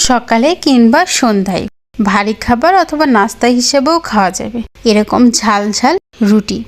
সকালে কিংবা সন্ধ্যায় ভারী খাবার অথবা নাস্তা হিসেবেও খাওয়া যাবে এরকম ঝাল ঝাল রুটি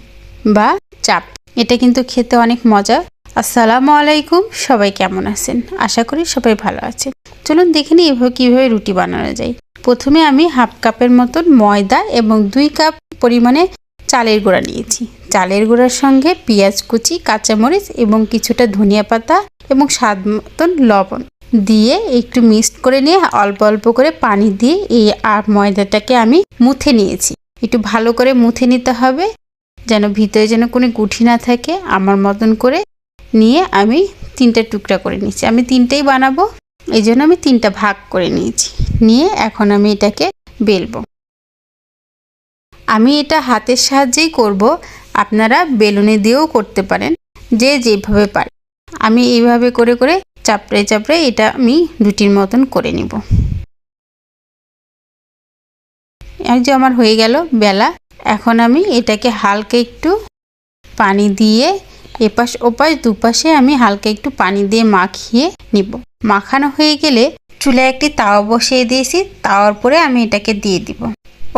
বা চাপ। এটা কিন্তু খেতে অনেক মজা। আসসালামু আলাইকুম, সবাই কেমন আছেন? আশা করি সবাই ভালো আছেন। চলুন দেখে নিই এভাবে কীভাবে রুটি বানানো যায়। প্রথমে আমি হাফ কাপের মতন ময়দা এবং 2 কাপ পরিমাণে চালের গুঁড়া নিয়েছি। চালের গুঁড়ার সঙ্গে পেঁয়াজ কুচি, কাঁচামরিচ এবং কিছুটা ধনিয়া পাতা এবং স্বাদ মতন লবণ দিয়ে একটু মিক্সড করে নিয়ে অল্প অল্প করে পানি দিয়ে এই ময়দাটাকে আমি মুথে নিয়েছি। একটু ভালো করে মুথে নিতে হবে যেন ভিতরে যেন কোনো গুঠি না থাকে। আমার মতন করে নিয়ে আমি 3টা টুকরা করে নিয়েছি। আমি 3টাই বানাবো, এই জন্য আমি 3টা ভাগ করে নিয়েছি। নিয়ে এখন আমি এটাকে বেলবো। আমি এটা হাতের সাহায্যেই করব, আপনারা বেলুনি দিয়েও করতে পারেন, যে যেভাবে পারে। আমি এইভাবে করে করে চাপড়ে চাপড়ে এটা আমি রুটির মতন করে নিব। এই যে আমার হয়ে গেল বেলা। এখন আমি এটাকে হালকা একটু পানি দিয়ে এপাশ ওপাশ দুপাশে আমি হালকা একটু পানি দিয়ে মাখিয়ে নিব। মাখানো হয়ে গেলে চুলায় একটি তাওয়া বসিয়ে দিয়েছি, তাওয়ার পরে আমি এটাকে দিয়ে দিব।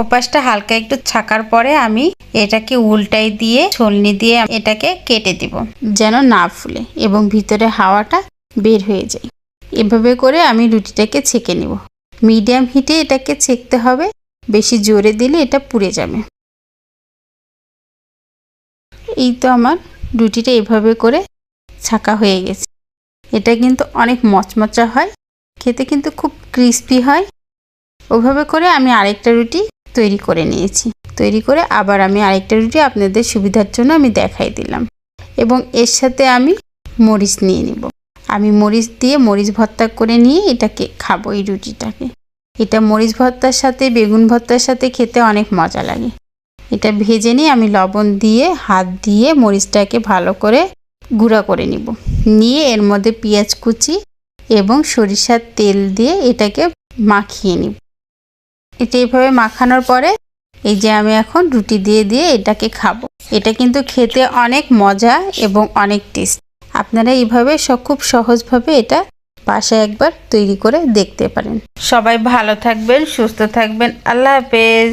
ওপাশটা হালকা একটু ছাকার পরে আমি এটাকে উল্টাই দিয়ে ছলনি দিয়ে এটাকে কেটে দিব যেন না ফুলে এবং ভিতরে হাওয়াটা বের হয়ে যায়। এভাবে করে আমি রুটিটাকে ছেঁকে নিব। মিডিয়াম হিটে এটাকে ছেঁকতে হবে, বেশি জোরে দিলে এটা পুড়ে যাবে। এই তো আমার রুটিটা এভাবে করে ছাকা হয়ে গেছে। এটা কিন্তু অনেক মচমচা হয়, খেতে কিন্তু খুব ক্রিস্পি হয়। ওভাবে করে আমি আরেকটা রুটি তৈরি করে নিয়েছি। তৈরি করে আবার আমি আরেকটা রুটি আপনাদের সুবিধার জন্য আমি দেখাই দিলাম। এবং এর সাথে আমি মরিচ নিয়ে নিব। আমি মরিচ দিয়ে মরিচ ভর্তা করে নিয়ে এটাকে খাবো এই রুটিটাকে। এটা মরিচ ভর্তার সাথে বেগুন ভর্তার সাথে খেতে অনেক মজা লাগে। এটা ভেজে নিয়ে আমি লবণ দিয়ে হাত দিয়ে মরিচটাকে ভালো করে গুঁড়া করে নিব। নিয়ে এর মধ্যে পেঁয়াজ কুচি এবং সরিষার তেল দিয়ে এটাকে মাখিয়ে নিব। এটা এইভাবে মাখানোর পরে এই যে আমি এখন রুটি দিয়ে দিয়ে এটাকে খাবো। এটা কিন্তু খেতে অনেক মজা এবং অনেক টেস্ট। আপনারা এইভাবে খুব সহজভাবে এটা বাসায় একবার তৈরি করে দেখতে পারেন। সবাই ভালো থাকবেন, সুস্থ থাকবেন। আল্লাহ হাফেজ।